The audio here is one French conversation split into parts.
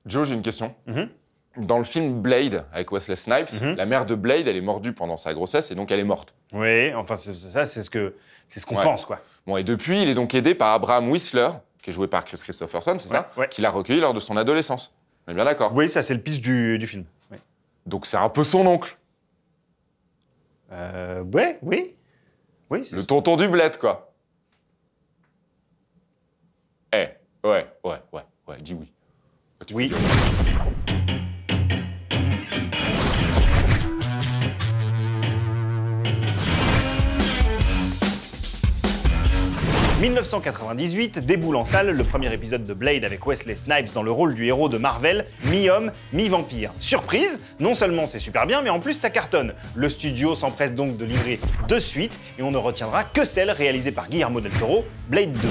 Joe, j'ai une question. Dans le film Blade, avec Wesley Snipes, la mère de Blade, elle est mordue pendant sa grossesse et donc elle est morte. Oui, enfin, c'est ce qu'on pense, quoi. Bon, et depuis, il est donc aidé par Abraham Whistler, qui est joué par Chris Christopherson, c'est ça? Qui l'a recueilli lors de son adolescence. On est bien d'accord? Oui, ça, c'est le pitch du film. Oui. Donc c'est un peu son oncle. Ouais, oui. Le tonton du bled, quoi. Ouais, dis oui. Oui. « 1998, déboule en salle le premier épisode de Blade avec Wesley Snipes dans le rôle du héros de Marvel, mi-homme, mi-vampire. Surprise, non seulement c'est super bien, mais en plus ça cartonne. Le studio s'empresse donc de livrer 2 suites et on ne retiendra que celle réalisée par Guillermo del Toro, Blade 2.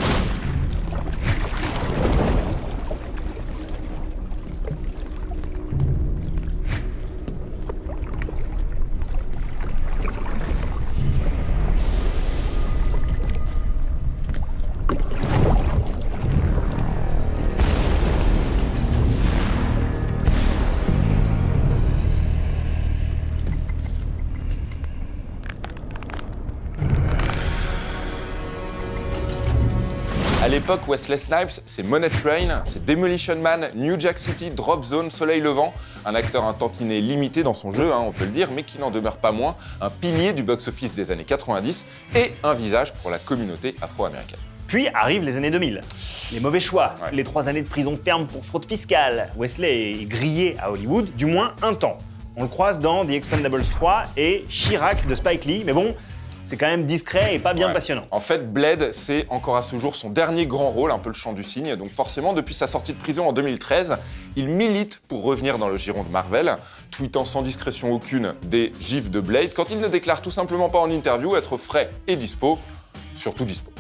À l'époque, Wesley Snipes, c'est Money Train, c'est Demolition Man, New Jack City, Drop Zone, Soleil Levant. Un acteur un tantinet limité dans son jeu, on peut le dire, mais qui n'en demeure pas moins un pilier du box-office des années 90 et un visage pour la communauté afro-américaine. Puis arrivent les années 2000. Les mauvais choix, les 3 années de prison ferme pour fraude fiscale. Wesley est grillé à Hollywood, du moins un temps. On le croise dans The Expendables 3 et Chirac de Spike Lee, mais bon, c'est quand même discret et pas bien passionnant. En fait, Blade, c'est encore à ce jour son dernier grand rôle, un peu le chant du cygne. Donc forcément, depuis sa sortie de prison en 2013, il milite pour revenir dans le giron de Marvel, tweetant sans discrétion aucune des gifs de Blade, quand il ne déclare tout simplement pas en interview être frais et dispo, surtout dispo.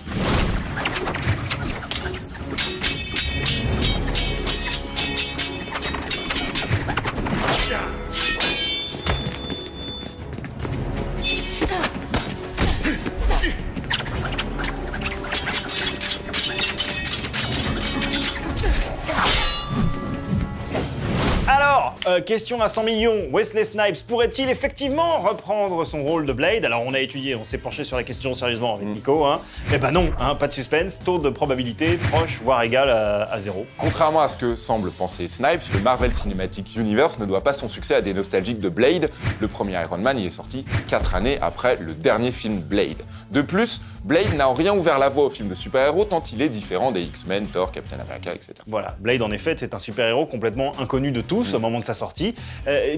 Question à 100 millions, Wesley Snipes pourrait-il effectivement reprendre son rôle de Blade? Alors on a étudié, on s'est penché sur la question sérieusement avec Nico, Eh ben non, pas de suspense, taux de probabilité proche, voire égal à 0. Contrairement à ce que semble penser Snipes, le Marvel Cinematic Universe ne doit pas son succès à des nostalgiques de Blade. Le premier Iron Man y est sorti 4 années après le dernier film Blade. De plus, Blade n'a en rien ouvert la voie au film de super-héros tant il est différent des X-Men, Thor, Captain America, etc. Voilà, Blade en effet est un super-héros complètement inconnu de tous au moment de sa sortie,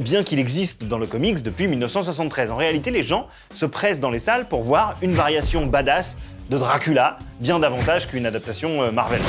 bien qu'il existe dans le comics depuis 1973. En réalité, les gens se pressent dans les salles pour voir une variation badass de Dracula, bien davantage qu'une adaptation Marvel.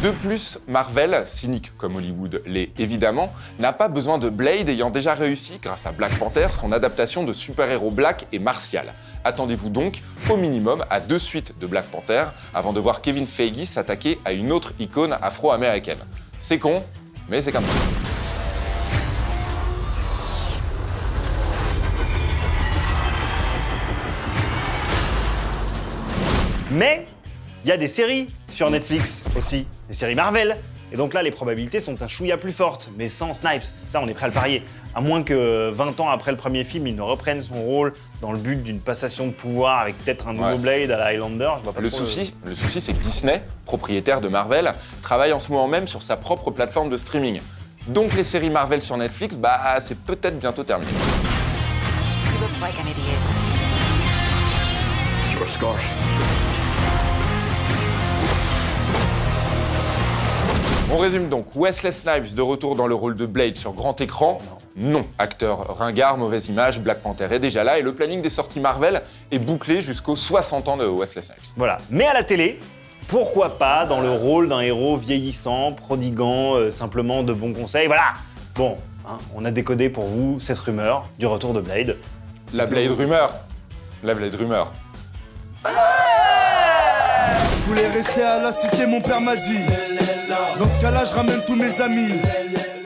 De plus, Marvel, cynique comme Hollywood l'est évidemment, n'a pas besoin de Blade ayant déjà réussi, grâce à Black Panther, son adaptation de super-héros black et martial. Attendez-vous donc, au minimum, à 2 suites de Black Panther, avant de voir Kevin Feige s'attaquer à une autre icône afro-américaine. C'est con, mais c'est comme ça. Mais il y a des séries sur Netflix aussi, des séries Marvel. Et donc là, les probabilités sont un chouïa plus fortes, mais sans Snipes. Ça, on est prêt à le parier. À moins que 20 ans après le premier film, il ne reprenne son rôle dans le but d'une passation de pouvoir avec peut-être un nouveau Blade à la Highlander. Je vois pas le souci, c'est que Disney, propriétaire de Marvel, travaille en ce moment même sur sa propre plateforme de streaming. Donc les séries Marvel sur Netflix, c'est peut-être bientôt terminé. You look like an idiot. It's your scarf. On résume donc, Wesley Snipes de retour dans le rôle de Blade sur grand écran? Non. Acteur ringard, mauvaise image, Black Panther est déjà là et le planning des sorties Marvel est bouclé jusqu'aux 60 ans de Wesley Snipes. Voilà. Mais à la télé, pourquoi pas dans le rôle d'un héros vieillissant, prodiguant simplement de bons conseils? Voilà. Bon, on a décodé pour vous cette rumeur du retour de Blade. La Blade rumeur. La Blade rumeur. rester à la cité, mon père m'a dit. Dans ce cas-là, je ramène tous mes amis.